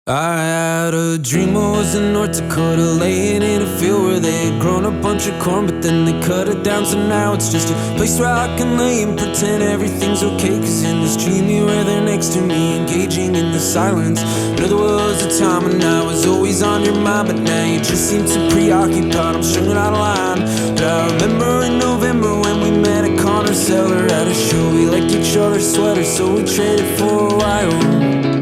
I had a dream I was in North Dakota, laying in a field where they had grown a bunch of corn, but then they cut it down, so now it's just a place where I can lay and pretend everything's okay. Cause in this dream you were there next to me, engaging in the silence. But there was a time when I was always on your mind, but now you just seem too preoccupied. I'm strung out of line. But I remember in November when we met at Connor's Cellar at a show. We liked each other's sweaters, so we traded for a while.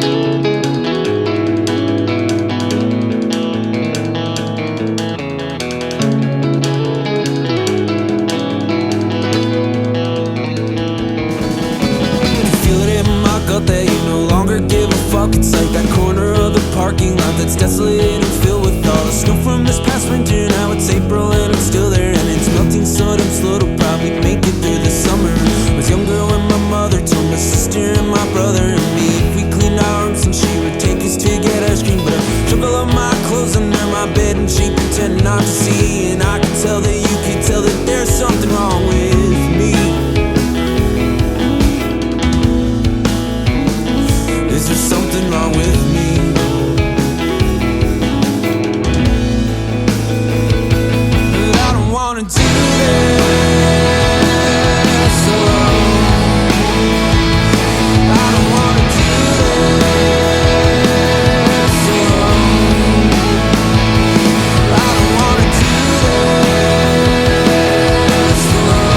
That you no longer give a fuck. It's like that corner of the parking lot that's desolate and filled with all the snow from this past winter. Now it's April and I'm still there, and it's melting so damn slow to probably make it through the summer. I was younger when my mother told my sister and my brother and me if we cleaned our rooms and she would take us to get ice cream. But I took all of my clothes under my bed and she pretended not to see, and I could tell that you could tell that there's something wrong with me. Is there something wrong with me? But I don't wanna do this alone. I don't wanna do this alone. I don't wanna do this alone.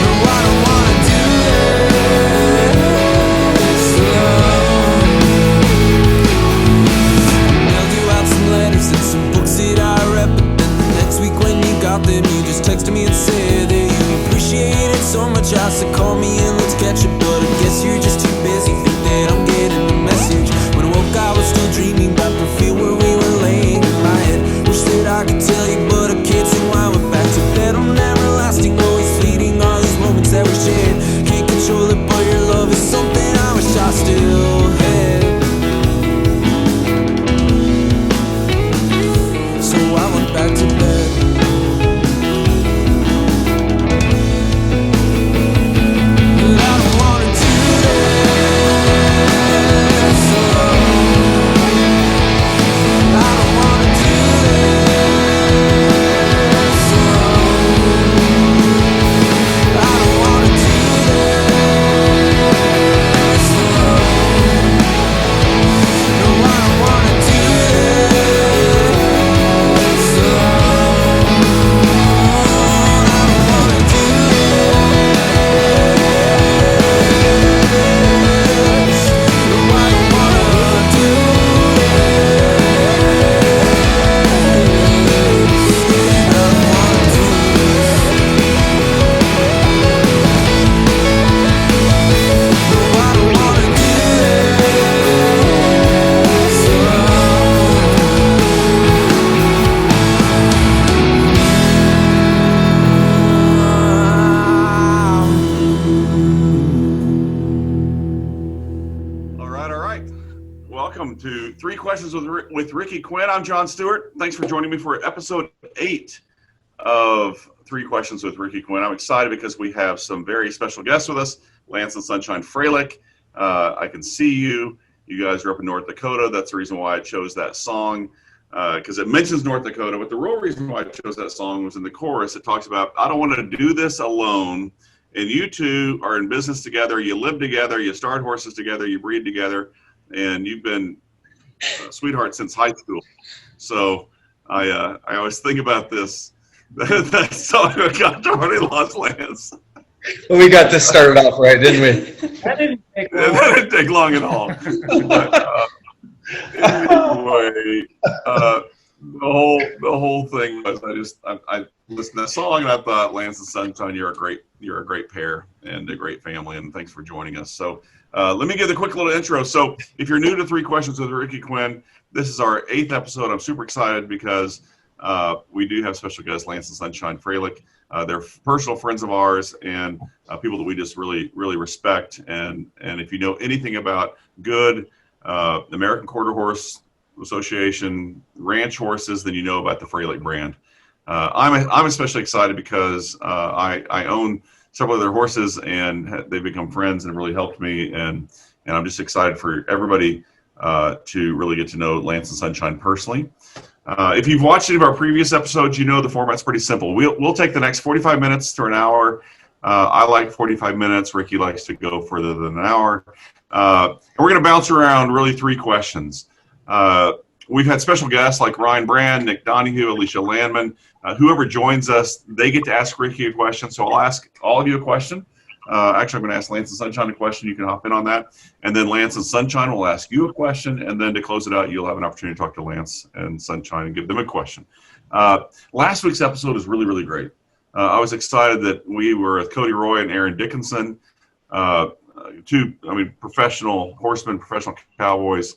No, I don't wanna do them. You just texted me and said that you appreciate it so much. I said call me and let's catch it, but I guess you're just too busy. Think that I'm getting the message. When I woke I was still dreaming about the field where we were laying in my head. Wish that I could tell you, but I can't see why we're back to that on everlasting, always fleeting. All these moments that we shared, can't control it, but your love is something I wish I still had. So I went back to bed. With Ricky Quinn. I'm John Stewart. Thanks for joining me for episode 8 of 3 Questions with Ricky Quinn. I'm excited because we have some very special guests with us. Lance and Sunshine Froelich. I Can See You. You guys are up in North Dakota. That's the reason why I chose that song, because it mentions North Dakota. But the real reason why I chose that song was in the chorus. It talks about, I don't want to do this alone. And you two are in business together. You live together. You start horses together. You breed together. And you've been sweetheart since high school. So I always think about this. That song got already lost Lance. Well, we got this started off right, didn't we? That didn't take long. That didn't take long at all. But, anyway, the whole thing was I listened to that song and I thought, Lance and Sunshine, you're a great pair and a great family, and thanks for joining us. So let me give a quick little intro. So if you're new to 3 Questions with Ricky Quinn, this is our 8th episode. I'm super excited because we do have special guests, Lance and Sunshine Froelich. They're personal friends of ours and people that we just really, really respect. And if you know anything about good American Quarter Horse Association ranch horses, then you know about the Froelich brand. I'm especially excited because I own several of their horses, and they've become friends and really helped me. And I'm just excited for everybody to really get to know Lance and Sunshine personally. If you've watched any of our previous episodes, you know the format's pretty simple. We'll take the next 45 minutes to an hour. I like 45 minutes. Ricky likes to go further than an hour. And we're going to bounce around really 3 questions. We've had special guests like Ryan Brand, Nick Donahue, Alicia Landman. Whoever joins us, they get to ask Ricky a question. So I'll ask all of you a question. Actually, I'm going to ask Lance and Sunshine a question. You can hop in on that. And then Lance and Sunshine will ask you a question. And then to close it out, you'll have an opportunity to talk to Lance and Sunshine and give them a question. Last week's episode is really, really great. I was excited that we were with Cody Roy and Aaron Dickinson, professional horsemen, professional cowboys,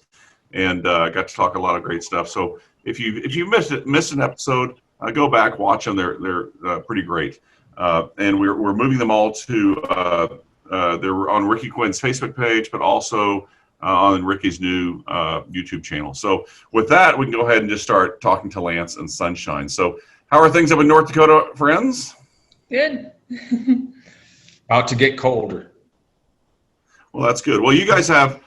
and got to talk a lot of great stuff. So if you missed an episode, go back, watch them. They're pretty great. And we're moving them all to they're on Ricky Quinn's Facebook page, but also on Ricky's new YouTube channel. So with that, we can go ahead and just start talking to Lance and Sunshine. So how are things up in North Dakota, friends? Good. About to get colder. Well, that's good. Well, you guys have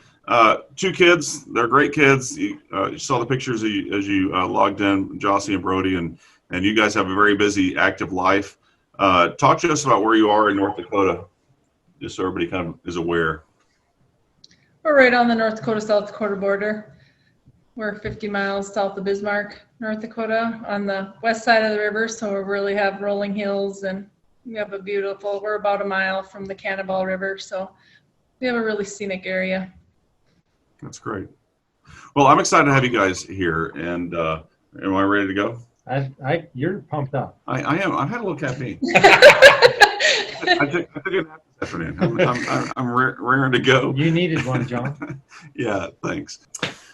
2 kids. They're great kids. You saw the pictures as you logged in, Jossie and Brody, and you guys have a very busy, active life. Talk to us about where you are in North Dakota, just so everybody kind of is aware. We're right on the North Dakota-South Dakota border. We're 50 miles south of Bismarck, North Dakota, on the west side of the river. So we really have rolling hills, and we have we're about a mile from the Cannibal River. So we have a really scenic area. That's great. Well, I'm excited to have you guys here. And am I ready to go? You're pumped up. I am. I've had a little caffeine. I took a nap this afternoon. I'm raring to go. You needed one, John. Yeah, thanks.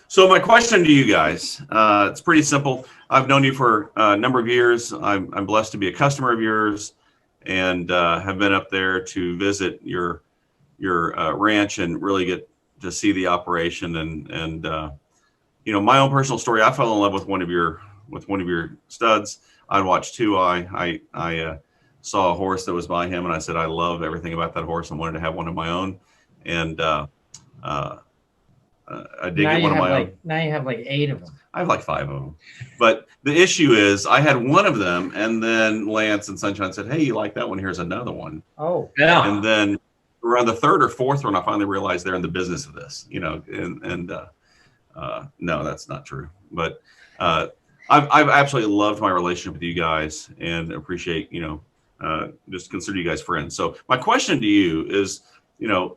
So my question to you guys, it's pretty simple. I've known you for a number of years. I'm blessed to be a customer of yours, and have been up there to visit your ranch and really get to see the operation. And my own personal story. I fell in love with one of your studs. I'd watched 2 Eye. I saw a horse that was by him, and I said I love everything about that horse and wanted to have one of my own. And I did get one of my own. Now you have like 8 of them. I have like 5 of them. But the issue is I had one of them, and then Lance and Sunshine said, "Hey, you like that one? Here's another one." Oh. Yeah. And then around the 3rd or 4th one, I finally realized they're in the business of this, no, that's not true. But I've absolutely loved my relationship with you guys and appreciate, just consider you guys friends. So my question to you is, you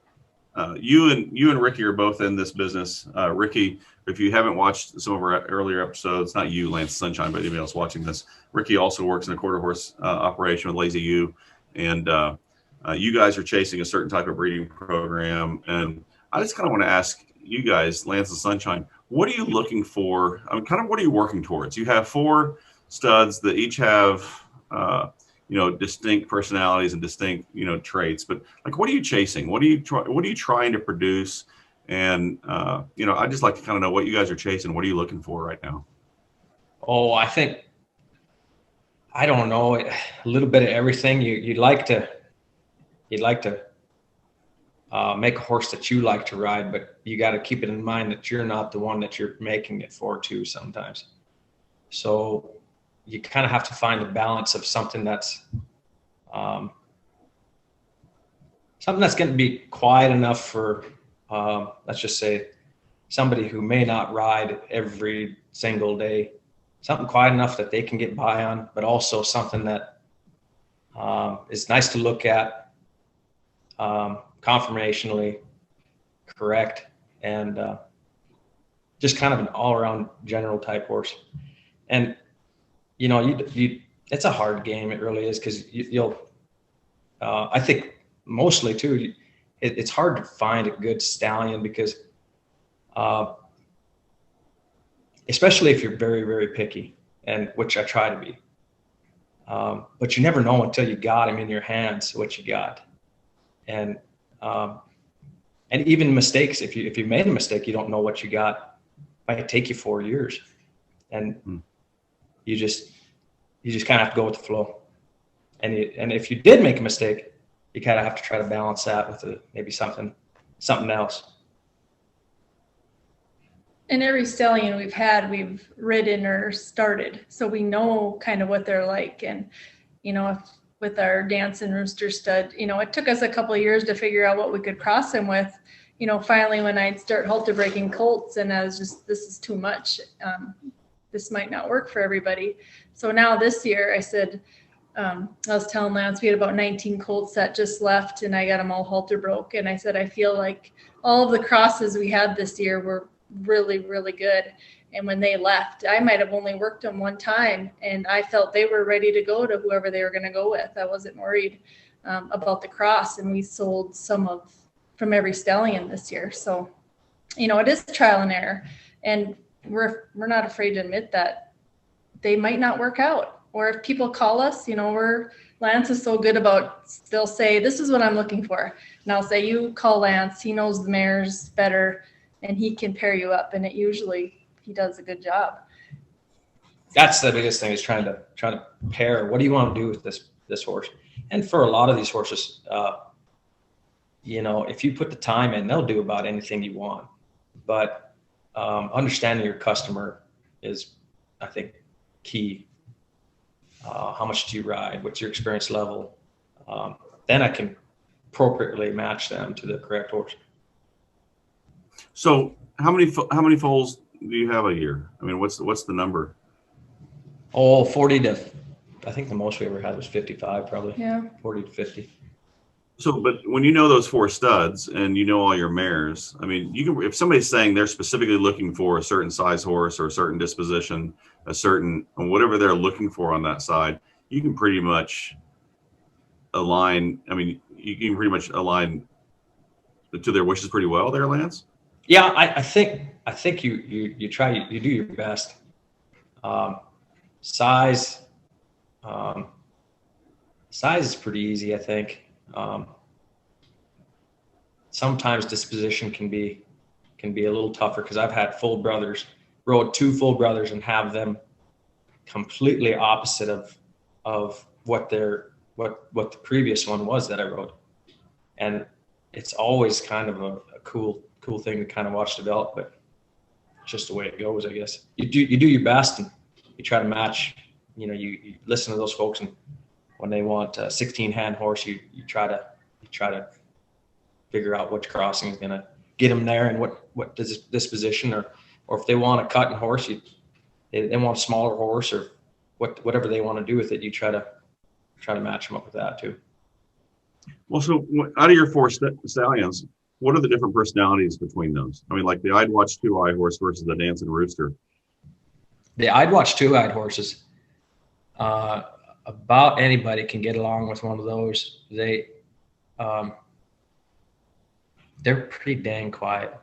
and Ricky are both in this business. Ricky, if you haven't watched some of our earlier episodes, not you, Lance Sunshine, but anybody else watching this, Ricky also works in a quarter horse operation with Lazy U, and you guys are chasing a certain type of breeding program. And I just kind of want to ask you guys, Lance and Sunshine, what are you looking for? I mean, kind of what are you working towards? You have 4 studs that each have, distinct personalities and distinct, traits. But like, what are you chasing? What are you trying to produce? And I'd just like to kind of know what you guys are chasing. What are you looking for right now? Oh, I don't know, a little bit of everything. You'd like to make a horse that you like to ride, but you got to keep it in mind that you're not the one that you're making it for too sometimes. So you kind of have to find a balance of something that's going to be quiet enough for, let's just say, somebody who may not ride every single day, something quiet enough that they can get by on, but also something that is nice to look at, conformationally correct, and just kind of an all-around general type horse. And it's a hard game. It really is, because you'll I think mostly too, it's hard to find a good stallion, because especially if you're very, very picky, and which I try to be, but you never know until you got him in your hands what you got. And even mistakes, if you made a mistake, you don't know what you got. It might take you 4 years, and you just kind of have to go with the flow. And if you did make a mistake, you kind of have to try to balance that with maybe something else. And every stallion we've had, we've ridden or started. So we know kind of what they're like. And, with our Dance and Rooster stud, it took us a couple of years to figure out what we could cross him with. Finally, when I'd start halter breaking colts, and I was just, this is too much. This might not work for everybody. So now this year I said, I was telling Lance, we had about 19 colts that just left, and I got them all halter broke. And I said, I feel like all of the crosses we had this year were really, really good. And when they left, I might have only worked them one time, and I felt they were ready to go to whoever they were going to go with. I wasn't worried about the cross, and we sold some from every stallion this year. So, it is trial and error, and we're not afraid to admit that they might not work out. Or if people call us, Lance is so good about, they'll say, this is what I'm looking for. And I'll say, you call Lance, he knows the mares better, and he can pair you up. And he does a good job. That's the biggest thing, is trying to pair. What do you want to do with this horse? And for a lot of these horses, if you put the time in, they'll do about anything you want. But understanding your customer is, I think, key. How much do you ride? What's your experience level? Then I can appropriately match them to the correct horse. So how many foals do you have a year? I mean, what's the number? 40 to, I think the most we ever had was 55, probably. Yeah. 40 to 50. So, but when you know those 4 studs and you know all your mares, I mean, you can, if somebody's saying they're specifically looking for a certain size horse or a certain disposition, whatever they're looking for on that side, you can pretty much align. I mean, you can pretty much align to their wishes pretty well there, Lance. Yeah, I think you try, you do your best. Size is pretty easy, I think. Sometimes disposition can be a little tougher, because I've had rode 2 full brothers and have them completely opposite of what the previous one was that I rode. And it's always kind of a cool thing to kind of watch develop, but just the way it goes, I guess. You do your best, and you try to match. You listen to those folks, and when they want a 16-hand horse, you try to figure out which crossing is going to get them there, and what does this position, or if they want a cutting horse, they want a smaller horse, or whatever they want to do with it, you try to match them up with that too. Well, so out of your 4 stallions, what are the different personalities between those? I mean, like the I'd Watch 2-Eyed horse versus the Dance and Rooster. The I'd Watch 2-Eyed horses, about anybody can get along with one of those. They're pretty dang quiet.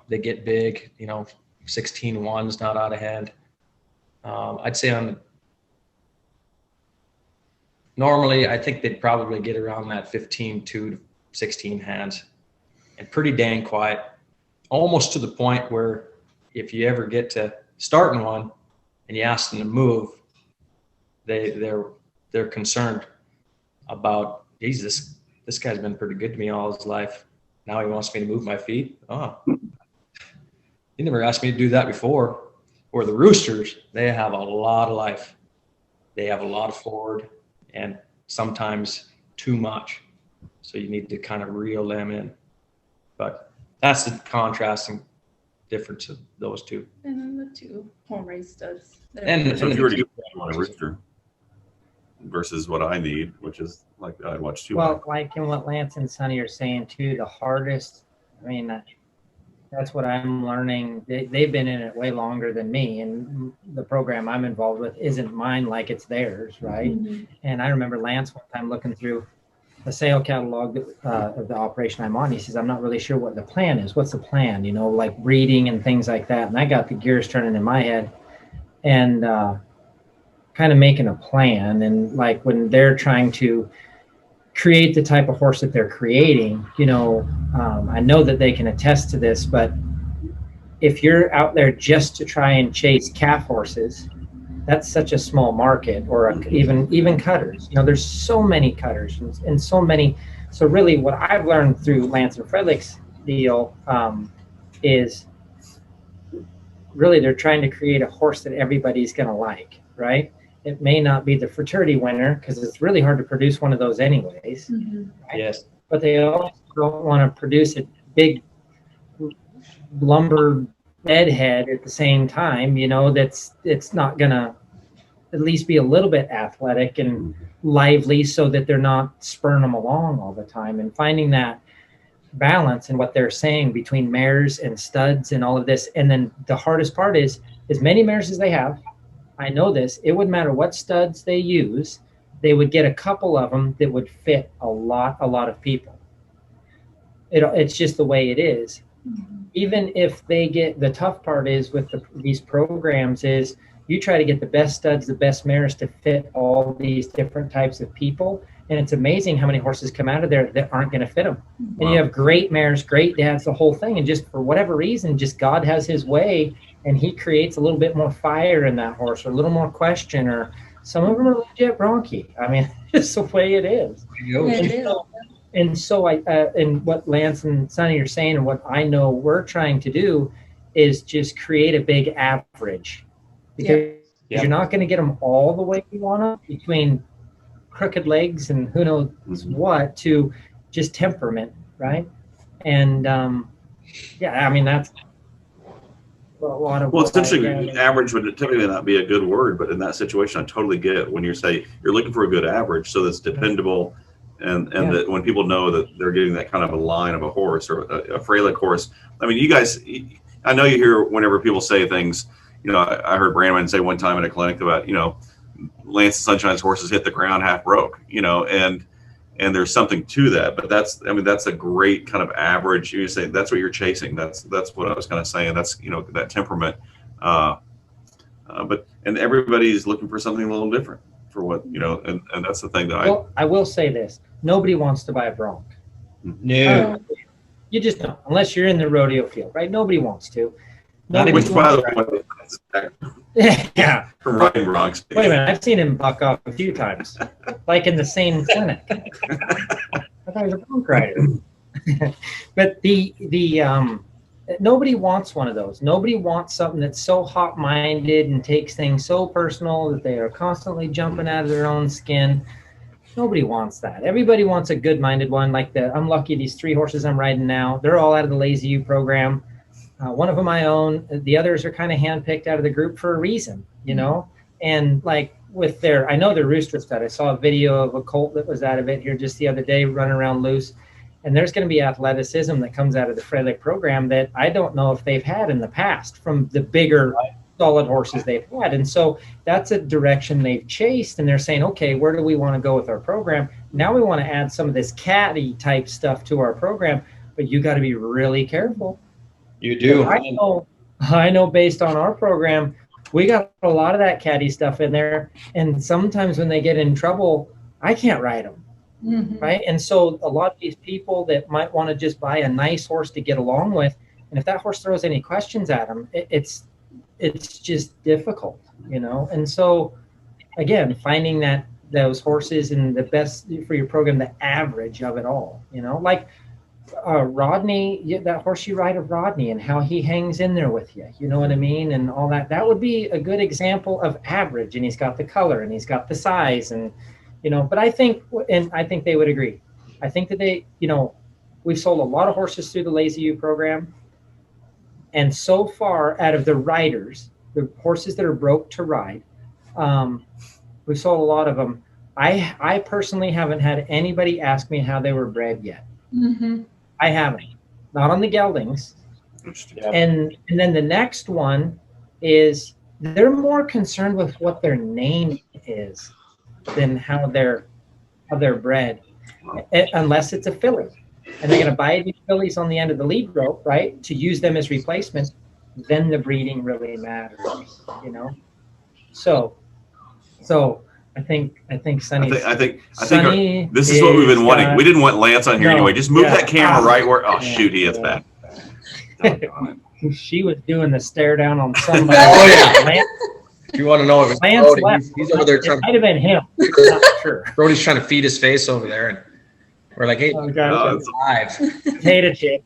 They get big, 16-1's not out of hand. I'd say normally, I think they'd probably get around that 15-2 to 16 hands, and pretty dang quiet, almost to the point where if you ever get to starting one and you ask them to move, they're concerned about, geez, this guy's been pretty good to me all his life. Now he wants me to move my feet. Oh, he never asked me to do that before. Or the roosters, they have a lot of life. They have a lot of forward, and sometimes too much. So you need to kind of reel them in. But that's the contrasting difference of those two. And then the 2 home race studs. And So if you were to do a rooster versus what I need, which is like I'd Watch 2. Well, like in what Lance and Sonny are saying too, the hardest, I mean, that's what I'm learning. They've been in it way longer than me, and the program I'm involved with isn't mine like it's theirs, right? Mm-hmm. And I remember Lance one time looking through the sale catalog of the operation I'm on. He says, I'm not really sure what the plan is. What's the plan? Like breeding and things like that. And I got the gears turning in my head, and kind of making a plan. And like when they're trying to create the type of horse that they're creating, I know that they can attest to this, but if you're out there just to try and chase calf horses, that's such a small market, or even cutters. There's so many cutters and so many. So really what I've learned through Lance and Froelich's deal is really they're trying to create a horse that everybody's going to like, right? It may not be the fraternity winner because it's really hard to produce one of those anyways. Mhm. Right? Yes. But they also don't want to produce a big lumber bedhead at the same time, you know, it's not going to at least be a little bit athletic and lively so that they're not spurring them along all the time, and finding that balance in what they're saying between mares and studs and all of this. And then the hardest part is as many mares as they have, I know this, it wouldn't matter what studs they use, they would get a couple of them that would fit a lot of people. It's just the way it is. Even if they get, the tough part is with these programs is you try to get the best studs, the best mares to fit all these different types of people. And it's amazing how many horses come out of there that aren't going to fit them. Wow. And you have great mares, great dads, the whole thing. And just for whatever reason, just God has his way and he creates a little bit more fire in that horse or a little more question, or some of them are legit bronchi. I mean, it's the way it is. Yeah, it is. And so and what Lance and Sonny are saying, and what I know we're trying to do is just create a big average, because you're not going to get them all the way you want them between crooked legs and who knows what to just temperament, right? And yeah, I mean that's a lot of. Well, it's interesting. Average would typically not be a good word, but in that situation, I totally get it. When you say you're looking for a good average, so that's dependable. And that when people know that they're getting that kind of a line of a horse or a Froelich horse. I mean, you guys, I know you hear whenever people say things, you know, I heard Brandon say one time in a clinic about, you know, Lance and Sunshine's horses hit the ground half broke, you know, and there's something to that. But that's, I mean, that's a great kind of average. You say that's what you're chasing. That's what I was kind of saying. That's, you know, that temperament. But everybody's looking for something a little different. For what, you know, and that's the thing that I will say this: nobody wants to buy a bronc. No, you just don't, unless you're in the rodeo field, right? Nobody wants to. which by the way, Yeah. from riding broncs. Wait a minute, I've seen him buck off a few times, like in the same clinic. I thought he was a bronc rider. But nobody wants one of those. Nobody wants something that's so hot-minded and takes things so personal that they are constantly jumping out of their own skin. Nobody wants that. Everybody wants a good-minded one. Like I'm lucky, these 3 horses I'm riding now, they're all out of the Lazy U program. One of them I own. The others are kind of handpicked out of the group for a reason, you know? And like with I know they're rooster stud. I saw a video of a colt that was out of it here just the other day running around loose. And there's going to be athleticism that comes out of the Froelich program that I don't know if they've had in the past from the bigger solid horses they've had. And so that's a direction they've chased. And they're saying, okay, where do we want to go with our program? Now we want to add some of this caddy type stuff to our program, but you got to be really careful. you do. I know based on our program, we got a lot of that caddy stuff in there. And sometimes when they get in trouble, I can't ride them. Mhm. Right. And so a lot of these people that might want to just buy a nice horse to get along with, and if that horse throws any questions at them, it's just difficult, you know. And so again, finding those horses and the best for your program, the average of it all, you know, like Rodney, that horse you ride of Rodney and how he hangs in there with you, you know what I mean, and all that would be a good example of average. And he's got the color and he's got the size, and you know, but I think they would agree. I think that they, you know, we've sold a lot of horses through the Lazy U program. And so far out of the riders, the horses that are broke to ride, we've sold a lot of them. I personally haven't had anybody ask me how they were bred yet. Mm-hmm. I haven't, not on the geldings. Yeah. And then the next one is they're more concerned with what their name is than how they're bred, unless it's a filly, and they're going to buy these fillies on the end of the lead rope, right, to use them as replacements. Then the breeding really matters, you know. So I think Sonny. I think this is what we've been wanting. We didn't want Lance on here anyway. Just move that camera right where. Oh shoot, he is back. She was doing the stare down on somebody. Oh, yeah. Lance, If you want to know if it's Lance Brody, left. he's over there It trying. might have been him. I'm not sure. Brody's trying to feed his face over there, and we're like, "Hey, Oh, gotcha. it's live." Potato chip.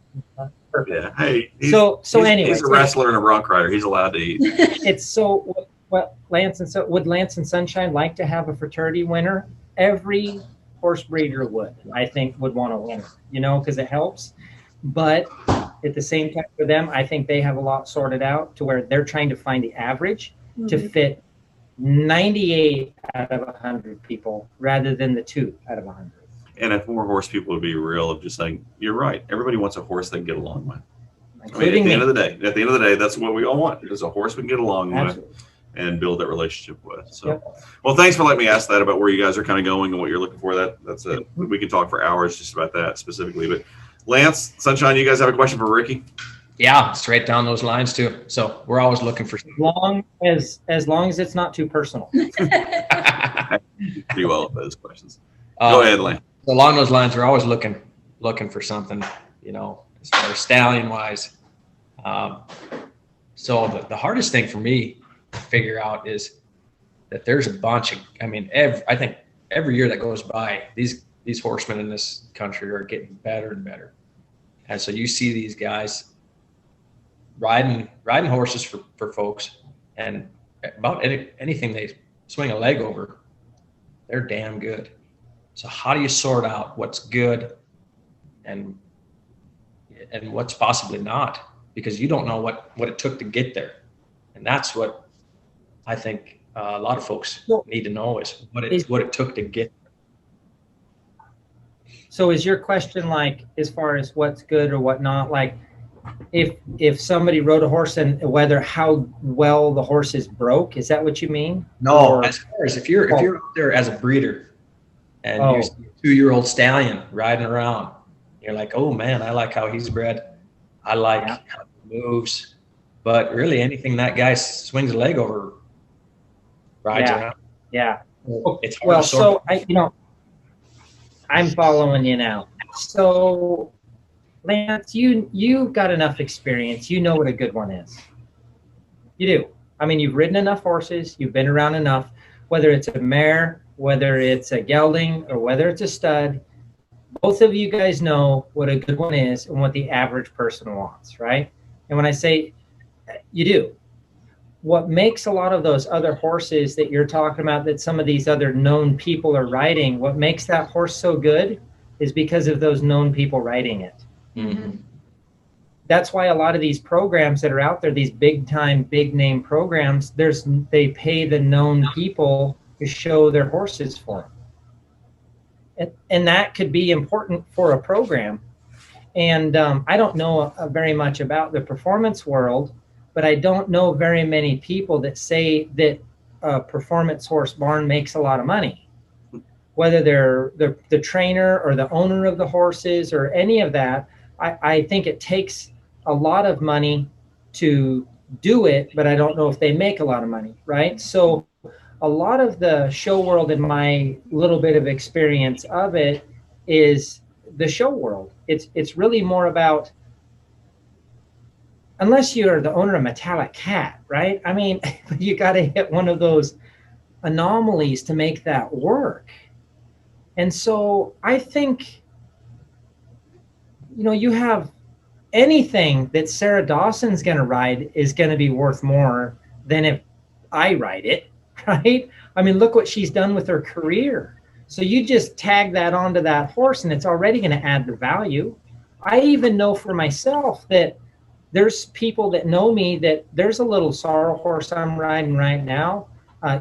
Yeah. Hey. Anyway, he's a wrestler and a bronc rider. He's allowed to eat. It's so what would Lance and Sunshine like to have a fraternity winner? Every horse breeder would, I think, would want a winner, because it helps. But at the same time for them, I think they have a lot sorted out to where they're trying to find the average to fit 98 out of 100 people rather than the 2 out of 100. And if more horse people would be real of just saying, you're right, everybody wants a horse they can get along with. Including at the end of the day, that's what we all want. Is a horse we can get along Absolutely. with and build that relationship with. So, Yep. Well, thanks for letting me ask that about where you guys are kind of going and what you're looking for. That's we could talk for hours just about that specifically. But Lance, Sunshine, you guys have a question for Ricky? Yeah, straight down those lines too. So we're always looking for. As long as it's not too personal. Pretty well at those questions. Go ahead, Lance. Along those lines, we're always looking for something, as far as stallion wise. So the hardest thing for me to figure out is that there's a bunch of, I think every year that goes by, these horsemen in this country are getting better and better. And so you see these guys riding horses for folks, and about anything they swing a leg over, they're damn good. So how do you sort out what's good and what's possibly not? Because you don't know what it took to get there. And that's what I think a lot of folks need to know is what it took to get there. So is your question like, as far as what's good or what not, like if somebody rode a horse and whether how well the horse is broke, is that what you mean? No, as far as if you're out there as a breeder and you see a 2-year-old stallion riding around, you're like, oh man, I like how he's bred. I like how he moves. But really anything that guy swings a leg over rides around. Yeah. It's hard to sort. So I'm following you now. So Lance, you got enough experience. You know what a good one is. You do. You've ridden enough horses. You've been around enough, whether it's a mare, whether it's a gelding, or whether it's a stud. Both of you guys know what a good one is and what the average person wants, right? And when I say you do, what makes a lot of those other horses that you're talking about, that some of these other known people are riding, what makes that horse so good is because of those known people riding it. Mm-hmm. That's why a lot of these programs that are out there, these big time, big name programs, they pay the known people to show their horses for them. And that could be important for a program. And I don't know very much about the performance world, but I don't know very many people that say that a performance horse barn makes a lot of money. Whether they're the trainer or the owner of the horses or any of that, I think it takes a lot of money to do it, but I don't know if they make a lot of money, right? So a lot of the show world, in my little bit of experience of it, is the show world. It's really more about, unless you're the owner of Metallic Cat, right? You got to hit one of those anomalies to make that work. And so I think, you have anything that Sarah Dawson's going to ride is going to be worth more than if I ride it, right? Look what she's done with her career. So you just tag that onto that horse and it's already going to add the value. I even know for myself that there's people that know me that there's a little sorrel horse I'm riding right now,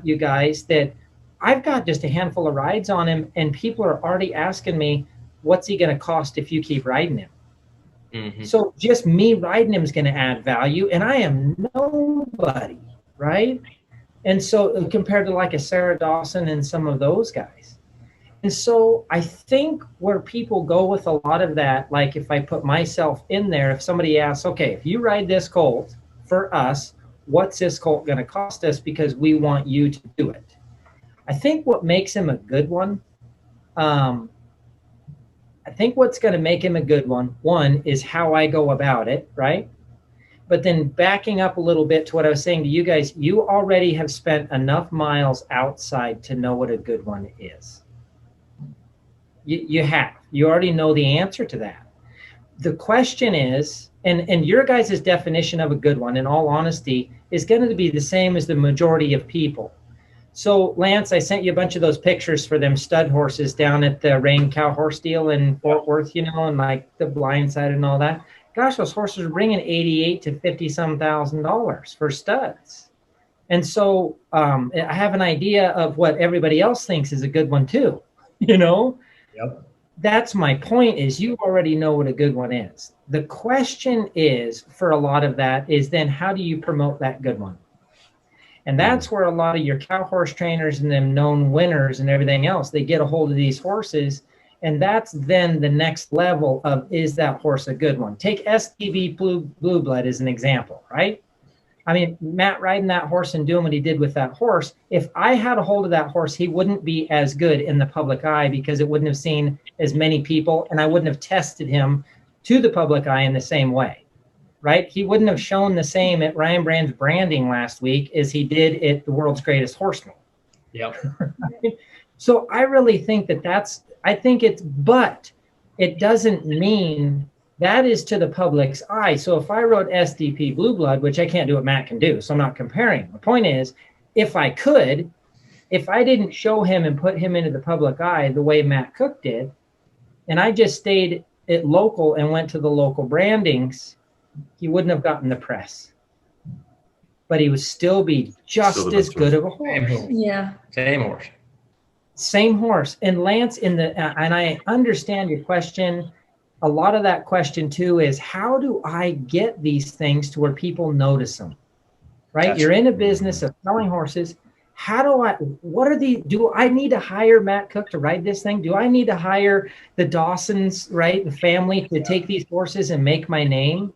you guys, that I've got just a handful of rides on him and people are already asking me, what's he going to cost if you keep riding him? Mm-hmm. So just me riding him is going to add value, and I am nobody, right? And so compared to like a Sarah Dawson and some of those guys. And so I think where people go with a lot of that, like if I put myself in there, if somebody asks, okay, if you ride this colt for us, what's this colt going to cost us because we want you to do it? I think what makes him a good one, I think what's going to make him a good one is how I go about it, right? But then backing up a little bit to what I was saying to you guys, you already have spent enough miles outside to know what a good one is. You have. You already know the answer to that. The question is, And your guys' definition of a good one, in all honesty, is going to be the same as the majority of people. So, Lance, I sent you a bunch of those pictures for them stud horses down at the Rain Cow Horse Deal in Fort Worth, you know, and like the blind side and all that. Gosh, those horses are bringing $88,000 to $50,000 for studs. And so I have an idea of what everybody else thinks is a good one too, you know? Yep. That's my point, is you already know what a good one is. The question is, for a lot of that, is then how do you promote that good one? And that's where a lot of your cow horse trainers and them known winners and everything else, they get a hold of these horses. And that's then the next level of, is that horse a good one? Take STV Blue Blood as an example, right? I mean, Matt riding that horse and doing what he did with that horse, if I had a hold of that horse, he wouldn't be as good in the public eye because it wouldn't have seen as many people, and I wouldn't have tested him to the public eye in the same way, right? He wouldn't have shown the same at Ryan Brand's branding last week as he did at the World's Greatest Horseman. Yep. So I really think but it doesn't mean that is to the public's eye. So if I wrote SDP Blue Blood, which I can't do what Matt can do, so I'm not comparing. The point is, if I didn't show him and put him into the public eye the way Matt Cook did, and I just stayed at local and went to the local brandings, he wouldn't have gotten the press. But he would still be just as good of a horse. Yeah. Same horse. Same horse. And Lance, and I understand your question. A lot of that question too is, how do I get these things to where people notice them? Right? Gotcha. You're in a business of selling horses. Do I need to hire Matt Cook to ride this thing? Do I need to hire the Dawsons, right? The family to take these horses and make my name?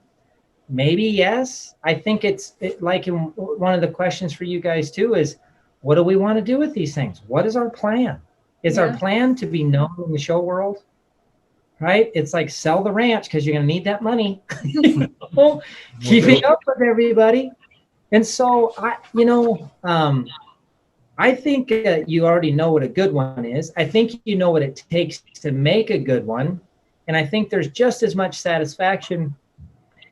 Maybe yes. I think it's like in one of the questions for you guys too is, what do we want to do with these things? What is our plan? Is our plan to be known in the show world? Right? It's like sell the ranch because you're going to need that money. Keeping up with everybody. And so I think you already know what a good one is. I think you know what it takes to make a good one. And I think there's just as much satisfaction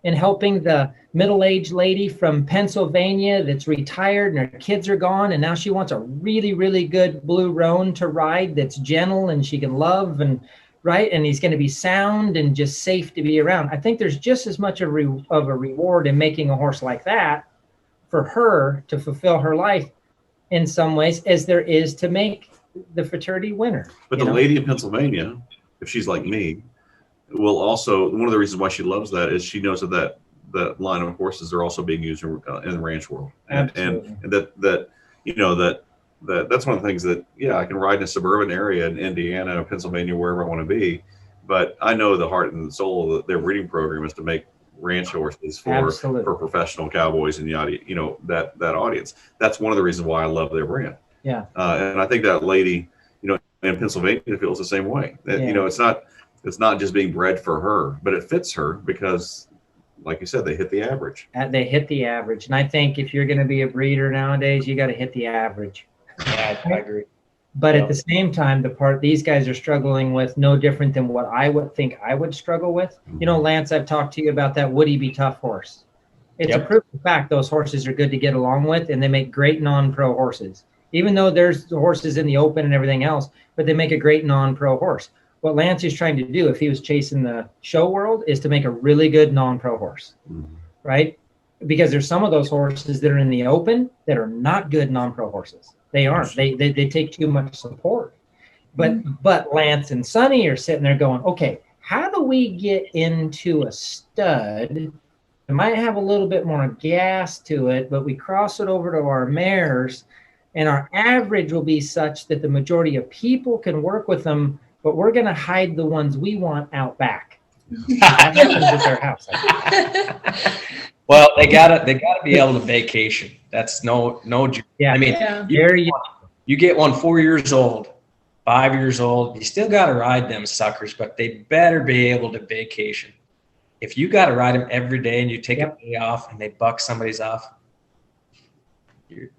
in helping the middle-aged lady from Pennsylvania that's retired and her kids are gone, and now she wants a really, really good blue roan to ride that's gentle and she can love, and right, and he's going to be sound and just safe to be around. I think there's just as much of a reward in making a horse like that for her to fulfill her life in some ways as there is to make the fraternity winner. But the lady in Pennsylvania, if she's like me, will also, one of the reasons why she loves that is she knows that line of horses are also being used in the ranch world, and that's one of the things that I can ride in a suburban area in Indiana, Pennsylvania, wherever I want to be, but I know the heart and the soul of their breeding program is to make ranch horses for professional cowboys and that audience. That's one of the reasons why I love their brand. Yeah. And I think that lady, in Pennsylvania feels the same way. That, it's not just being bred for her, but it fits her because, like you said, they hit the average. They hit the average. And I think if you're going to be a breeder nowadays, you got to hit the average. Yeah, I agree. But at the same time, the part these guys are struggling with, no different than what I would think I would struggle with. Lance, I've talked to you about that Would He Be Tough horse. It's a proof of fact those horses are good to get along with, and they make great non-pro horses. Even though there's the horses in the open and everything else, but they make a great non-pro horse. What Lance is trying to do, if he was chasing the show world, is to make a really good non-pro horse, right? Because there's some of those horses that are in the open that are not good non-pro horses. They aren't. They take too much support. But Lance and Sonny are sitting there going, okay, how do we get into a stud? It might have a little bit more gas to it, but we cross it over to our mares, and our average will be such that the majority of people can work with them, but we're going to hide the ones we want out back. That happens at their house. Well, they gotta be able to vacation. That's no. Yeah. I mean, you get one 4 years old, 5 years old. You still got to ride them suckers, but they better be able to vacation. If you got to ride them every day and you take a day off and they buck somebody's off, you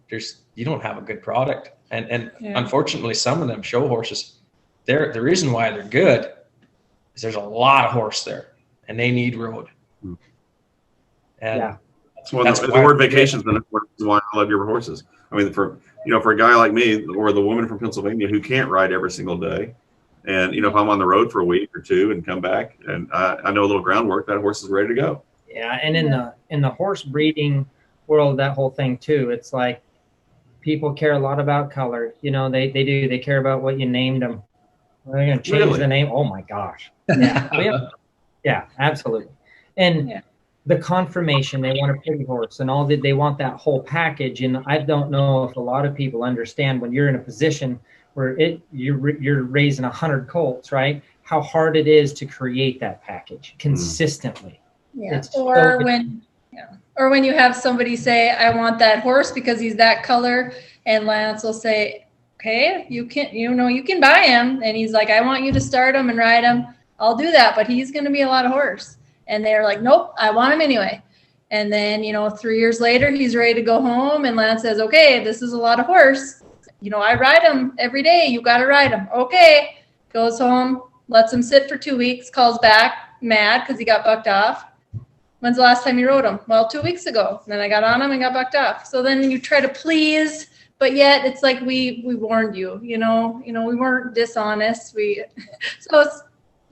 don't have a good product. And unfortunately, some of them show horses, the reason why they're good is there's a lot of horse there and they need road. And Yeah. Well, That's the why- word vacation's been why I love your horses. I mean, for a guy like me or the woman from Pennsylvania who can't ride every single day, and if I'm on the road for a week or two and come back and I know a little groundwork, that horse is ready to go. Yeah, and in the horse breeding world, that whole thing too, it's like people care a lot about color. They care about what you named them. They're going to change Really? the name. Oh my gosh. Yeah. Yeah, absolutely. And the conformation, they want a pretty horse and all that. They want that whole package. And I don't know if a lot of people understand when you're in a position where you're raising 100 colts, right? How hard it is to create that package consistently. Yeah. Or when you have somebody say, I want that horse because he's that color, and Lance will say, okay, you can buy him. And he's like, I want you to start him and ride him. I'll do that, but he's going to be a lot of horse. And they're like, nope, I want him anyway. And then, 3 years later, he's ready to go home. And Lance says, okay, this is a lot of horse. I ride him every day. You got to ride him. Okay. Goes home, lets him sit for 2 weeks, calls back mad because he got bucked off. When's the last time you rode him? Well, 2 weeks ago. And then I got on him and got bucked off. So then you try to please, but yet it's like we warned you, we weren't dishonest. So it's,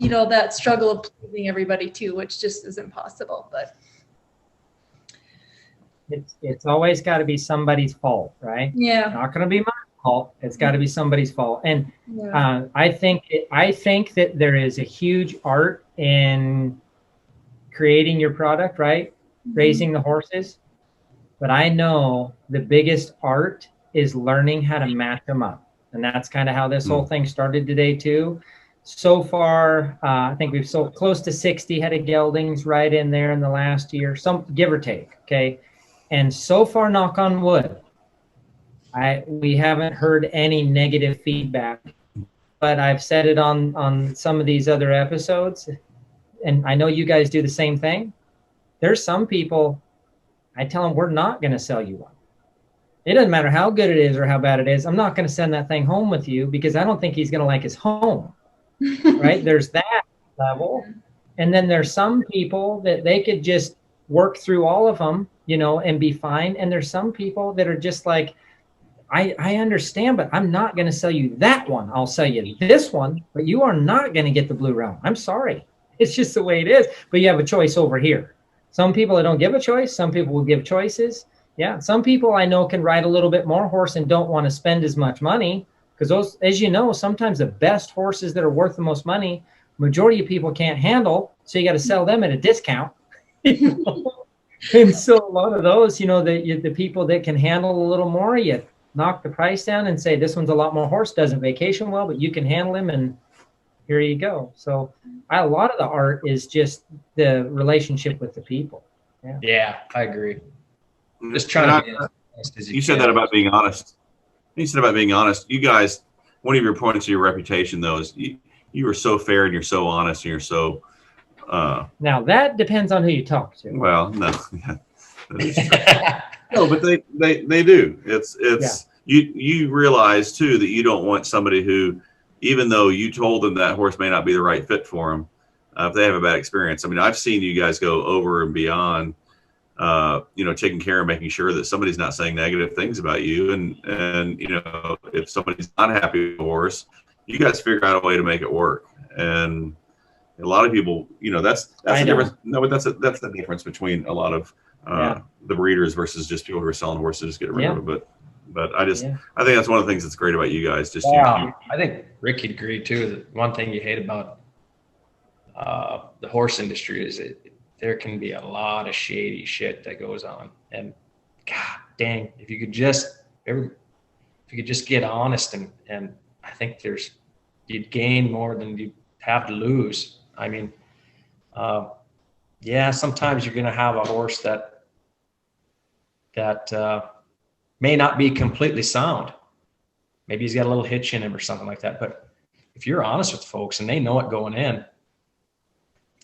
that struggle of pleasing everybody too, which just isn't possible. But it's always got to be somebody's fault, right? Yeah. It's not going to be my fault. It's got to be somebody's fault. And I think that there is a huge art in creating your product, right? Raising the horses. But I know the biggest art is learning how to match them up. And that's kind of how this whole thing started today too. So far, I think we've sold close to 60 head of geldings right in there in the last year, some give or take. Okay. And so far, knock on wood, we haven't heard any negative feedback, but I've said it on some of these other episodes. And I know you guys do the same thing. There's some people, I tell them, we're not going to sell you one. It doesn't matter how good it is or how bad it is. I'm not going to send that thing home with you because I don't think he's going to like his home. Right? There's that level. And then there's some people that they could just work through all of them, and be fine. And there's some people that are just like, I understand, but I'm not going to sell you that one. I'll sell you this one, but you are not going to get the blue realm. I'm sorry. It's just the way it is. But you have a choice over here. Some people that don't give a choice. Some people will give choices. Yeah. Some people I know can ride a little bit more horse and don't want to spend as much money. Because those, as you know, sometimes the best horses that are worth the most money, majority of people can't handle. So you got to sell them at a discount. And so a lot of those, the people that can handle a little more, you knock the price down and say, this one's a lot more horse, doesn't vacation well, but you can handle him, and here you go. So a lot of the art is just the relationship with the people. Yeah, I agree. Just trying to be as honest as you said that about being honest. You said about being honest. You guys, one of your points of your reputation, though, is you are so fair and you're so honest and you're so. Now that depends on who you talk to. Well, no, no, but they do. It's you realize too that you don't want somebody who, even though you told them that horse may not be the right fit for them, if they have a bad experience. I mean, I've seen you guys go over and beyond. Taking care of making sure that somebody's not saying negative things about you. And if somebody's not happy with the horse, you guys figure out a way to make it work. And a lot of people, that's the difference. No, but that's the difference between a lot of the breeders versus just people who are selling horses to just get rid of it. But I think that's one of the things that's great about you guys. Just I think Rick would agree too. That one thing you hate about the horse industry is there can be a lot of shady shit that goes on. And God dang, if you could just get honest and I think you'd gain more than you'd have to lose. I mean, sometimes you're going to have a horse that may not be completely sound. Maybe he's got a little hitch in him or something like that. But if you're honest with folks and they know it going in,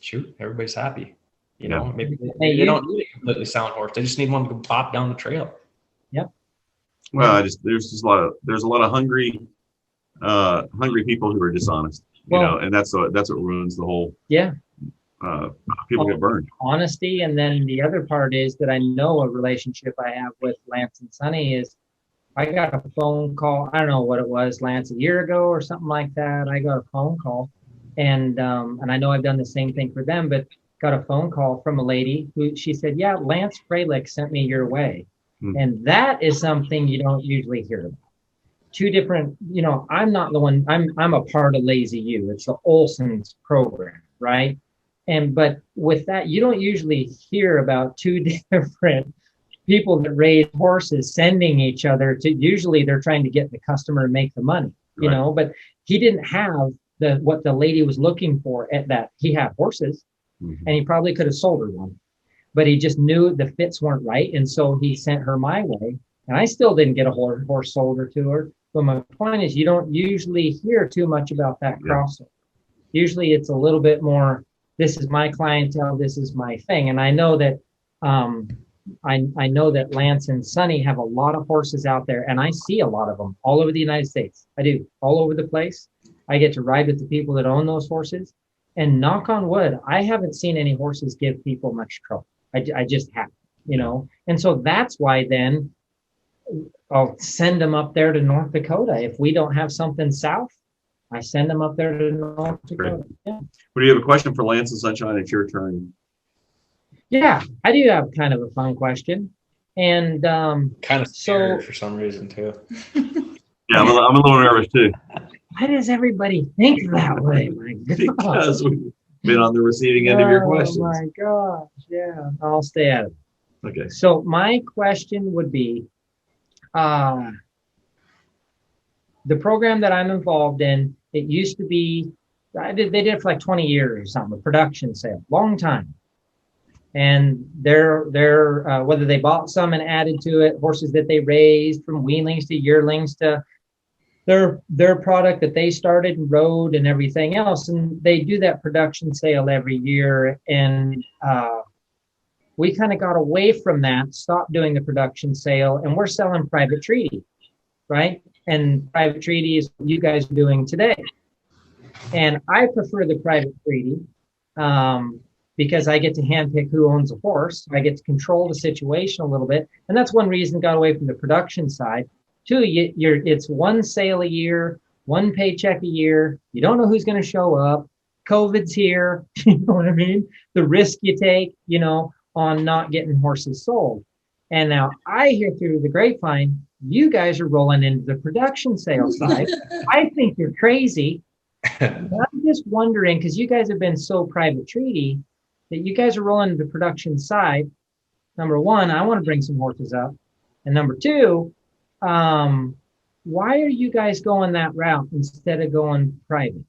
shoot, everybody's happy. Maybe they don't need a completely sound horse. They just need one to go pop down the trail. Yep. Well, there's a lot of hungry people who are dishonest. And that's what ruins the whole. Yeah. people get burned. Honesty. And then the other part is that I know a relationship I have with Lance and Sunny is I got a phone call. I don't know what it was, Lance, a year ago or something like that. I got a phone call, and I know I've done the same thing for them, but got a phone call from a lady who she said, yeah, Lance Froelich sent me your way. And that is something you don't usually hear about. Two different, I'm not the one, I'm a part of Lazy U. It's the Olson's program, right? But with that, you don't usually hear about two different people that raise horses sending each other to, usually they're trying to get the customer and make the money, but he didn't have what the lady was looking for at that. He had horses and he probably could have sold her one, but he just knew the fits weren't right. And so he sent her my way, and I still didn't get a horse sold her to her. But my point is, you don't usually hear too much about that crossover. Usually it's a little bit more, this is my clientele, this is my thing. And I know that I know that Lance and Sunny have a lot of horses out there, and I see a lot of them all over the United States. I do, all over the place. I get to ride with the people that own those horses, and knock on wood, I haven't seen any horses give people much trouble. I just haven't, And so that's why then I'll send them up there to North Dakota. If we don't have something south, I send them up there to North Dakota. Yeah. Well, do you have a question for Lance and Sunshine? It's your turn. Yeah, I do have kind of a fun question. And kind of scared for some reason too. Yeah, I'm a little nervous too. Why does everybody think that way? My God. Because we've been on the receiving end of your questions. Oh my gosh, yeah. I'll stay at it. Okay. So my question would be, the program that I'm involved in, it used to be, they did it for like 20 years or something, a production sale, long time. And they're whether they bought some and added to it, horses that they raised from weanlings to yearlings to their product that they started and rode and everything else. And they do that production sale every year. And we kind of got away from that, stopped doing the production sale, and we're selling private treaty, right? And private treaty is what you guys are doing today. And I prefer the private treaty because I get to handpick who owns a horse. I get to control the situation a little bit. And that's one reason I got away from the production side. Two, it's one sale a year, one paycheck a year. You don't know who's going to show up. COVID's here. You know what I mean? The risk you take, on not getting horses sold. And now I hear through the grapevine, you guys are rolling into the production sales side. I think you're crazy. I'm just wondering, because you guys have been so private treaty, that you guys are rolling into the production side. Number one, I want to bring some horses up. And number two, why are you guys going that route instead of going private?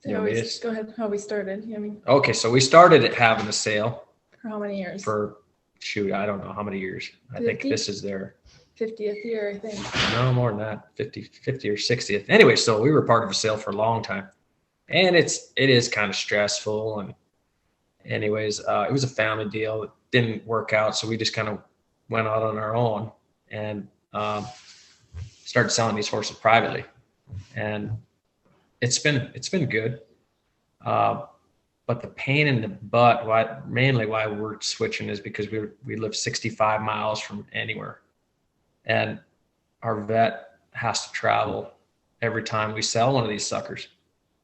Go ahead. How we started. Okay, so we started at having a sale. For how many years? I don't know how many years. I think this is their 50th year, I think. No, more than that, 50 or 60th. Anyway, so we were part of a sale for a long time. And it is kind of stressful. And anyways, it was a family deal. It didn't work out. So we just kind of went out on our own and started selling these horses privately. And it's been good. But the pain in the butt, mainly why we're switching is because we live 65 miles from anywhere. And our vet has to travel every time we sell one of these suckers.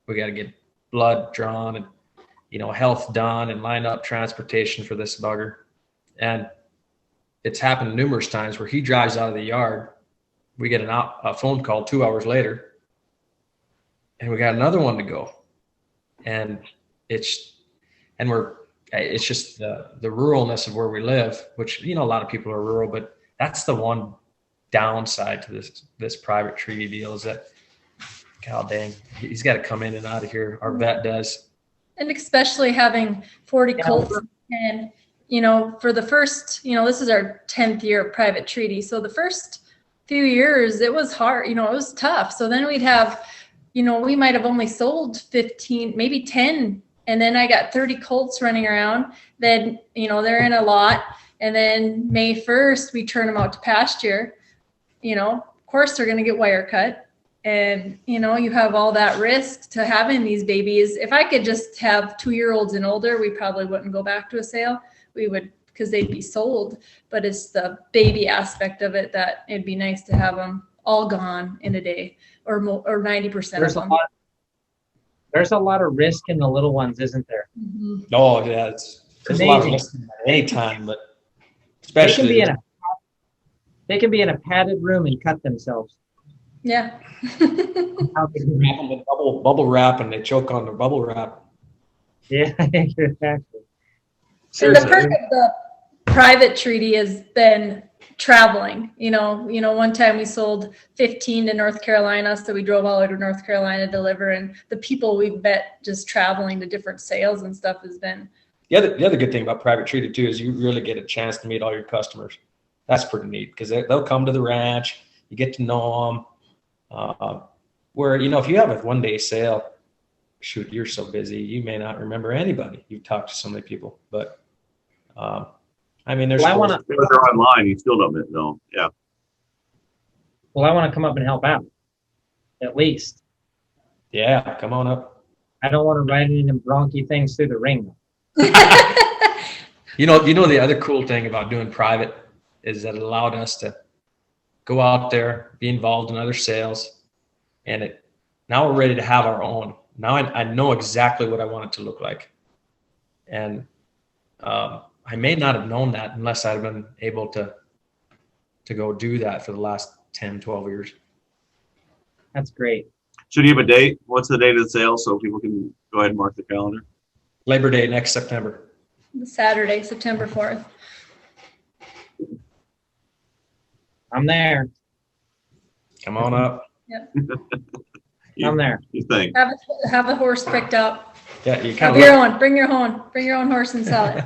We got to get blood drawn and, health done and line up transportation for this bugger. And it's happened numerous times where he drives out of the yard. We get a phone call 2 hours later and we got another one to go. And it's just the ruralness of where we live, which, a lot of people are rural, but that's the one downside to this private treaty deal is that, God dang, he's got to come in and out of here. Our vet does. And especially having 40 colts and, for the first, this is our 10th year of private treaty. So the first few years it was hard, it was tough. So then we'd have, we might have only sold 15, maybe 10. And then I got 30 colts running around. Then, they're in a lot. And then May 1st, we turn them out to pasture. Of course they're going to get wire cut. And, you know, you have all that risk to having these babies. If I could just have 2-year-olds and older, we probably wouldn't go back to a sale. We would, because they'd be sold. But it's the baby aspect of it that it'd be nice to have them all gone in a day, or 90% of them. There's a lot of risk in the little ones, isn't there? Mhm. Oh, yeah. There's a lot of risk at any time, but especially. They can be in a padded room and cut themselves. Yeah. How they can wrap them with bubble wrap, and they choke on the bubble wrap. Yeah, exactly. And the Seriously. perk of the private treaty has been traveling. You know, one time we sold 15 to North Carolina, so we drove all the way to North Carolina to deliver, and the people we've met just traveling to different sales and stuff has been. The other good thing about private treaty too is you really get a chance to meet all your customers. That's pretty neat because they'll come to the ranch. You get to know them. Where, you know, if you have a one-day sale, shoot, you're so busy, you may not remember anybody. You've talked to so many people, but I mean, there's. Well, If they're online, you still don't know. Yeah. Well, I want to come up and help out, at least. Yeah, come on up. I don't want to ride any of them bronky things through the ring. You know the other cool thing about doing private is that it allowed us to go out there, be involved in other sales, and now we're ready to have our own. Now I know exactly what I want it to look like, and I may not have known that unless I'd been able to go do that for the last 10, 12 years. That's great. So do you have a date? What's the date of the sale so people can go ahead and mark the calendar? Labor Day next September. Saturday, September 4th. I'm there. Come on up. I'm there. You think? Have a horse picked up. Yeah, you Have kind your own. Bring your own horse and sell it.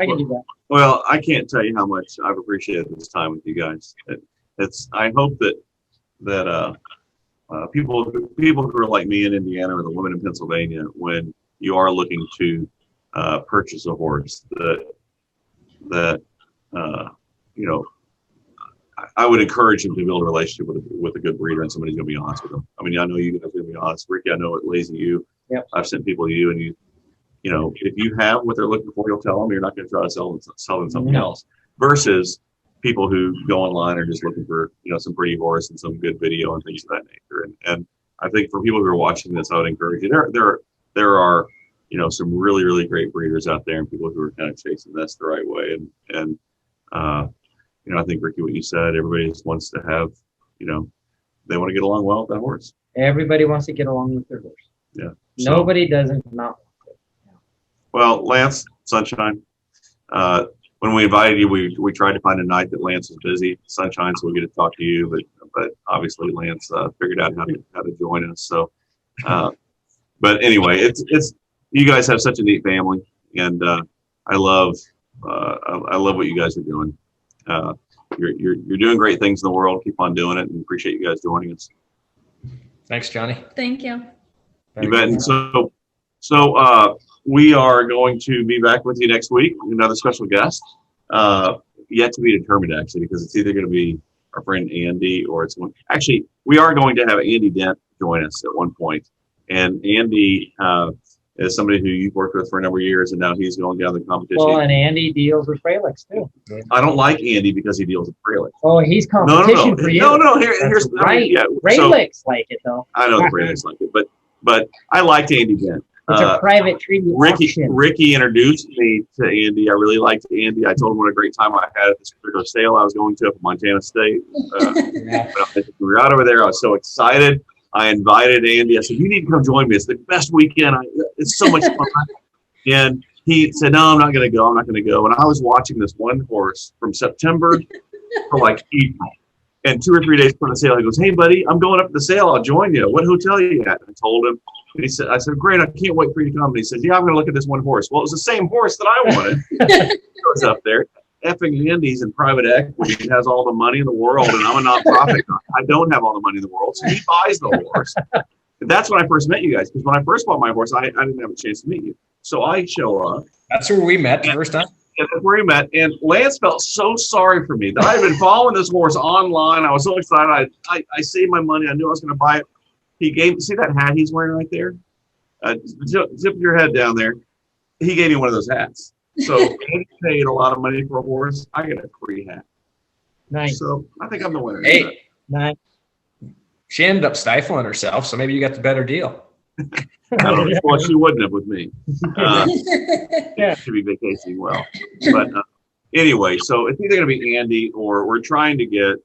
I can do that. Well, I can't tell you how much I've appreciated this time with you guys. I hope that people who are like me in Indiana or the women in Pennsylvania, when you are looking to purchase a horse, that you know, I would encourage them to build a relationship with a good breeder and somebody who's going to be honest with them. I mean, I know you guys are going to be honest. Ricky, I know it lays at you. Yep. I've sent people to you, and you know, if you have what they're looking for, you'll tell them. You're not going to try to sell them something else. Versus people who go online are just looking for, you know, some pretty horse and some good video and things of that nature. And I think for people who are watching this, I would encourage you. There are, you know, some really, really great breeders out there and people who are kind of chasing this the right way. And you know, I think, Ricky, what you said, everybody just wants to have, you know, they want to get along well with that horse. Everybody wants to get along with their horse. Yeah. Nobody doesn't not want to. Yeah. Well, Lance, Sunshine, when we invited you, we tried to find a night that Lance was busy, Sunshine, so we get to talk to you. But obviously Lance figured out how to join us. So, but anyway, it's you guys have such a neat family, and I love what you guys are doing. You're doing great things in the world. Keep on doing it, and appreciate you guys joining us. Thanks, Johnny. Thank you. You bet. And so we are going to be back with you next week with another special guest. Yet to be determined, actually, because it's either going to be our friend Andy or it's one. Actually, we are going to have Andy Dent join us at one point. And Andy is somebody who you've worked with for a number of years, and now he's going down the competition. Well, and Andy deals with Froelich too. I don't like Andy because he deals with Froelich. Oh, he's competition for you. No, here's right. Yeah, Froelich's like it though. I know the Froelich's like it, but I liked Andy Dent. It's a private treaty auction. Ricky introduced me to Andy. I really liked Andy. I told him what a great time I had at this particular sale I was going to up in Montana State. We were out over there. I was so excited. I invited Andy. I said, "You need to come join me. It's the best weekend. It's so much fun." And he said, "No, I'm not going to go. I'm not going to go." And I was watching this one horse from September for like April. And 2 or 3 days before the sale, he goes, "Hey, buddy, I'm going up to the sale. I'll join you. What hotel are you at?" And I told him. And he said, "I said, great. I can't wait for you to come." And he says, "Yeah, I'm going to look at this one horse." Well, it was the same horse that I wanted. It was up there. Effing Andy's in private equity. He has all the money in the world, and I'm a nonprofit. I don't have all the money in the world, so he buys the horse. And that's when I first met you guys, because when I first bought my horse, I didn't have a chance to meet you. So I show up. That's where we met the first time. And that's where we met. And Lance felt so sorry for me that I had been following this horse online. I was so excited. I saved my money. I knew I was going to buy it. He gave, see that hat he's wearing right there? Zip your head down there. He gave me one of those hats. So he paid a lot of money for a horse. I get a free hat. Nice. So I think I'm the winner. Hey, Nice. she ended up stifling herself, so maybe you got the better deal. I don't know. Well, she wouldn't have with me. Yeah. She'd be vacationing well. But anyway, so it's either going to be Andy or we're trying to get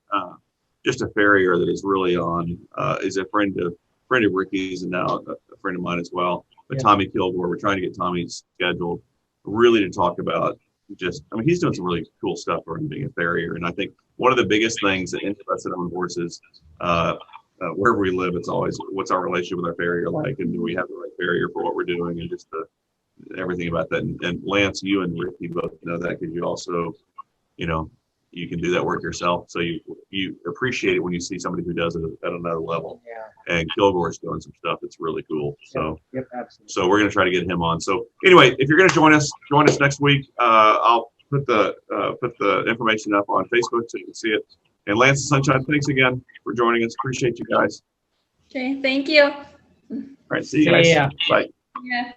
just a farrier that is really on, is a friend of Ricky's and now a friend of mine as well. But Yeah. Tommy Kilgore, we're trying to get Tommy scheduled really to talk about just, I mean, he's doing some really cool stuff around being a farrier. And I think one of the biggest things that interests in on horses, wherever we live, it's always what's our relationship with our farrier like, and do we have the right farrier for what we're doing, and just everything about that. And Lance, you and Ricky both know that because you also, you know, you can do that work yourself. So you appreciate it when you see somebody who does it at another level. Yeah. And Kilgore's doing some stuff that's really cool. So Yep, absolutely. so we're going to try to get him on. So anyway, if you're going to join us next week. I'll put the information up on Facebook so you can see it. And Lance and Sunshine, thanks again for joining us. Appreciate you guys. Okay, thank you. All right, see you See guys. ya. Bye. Yeah.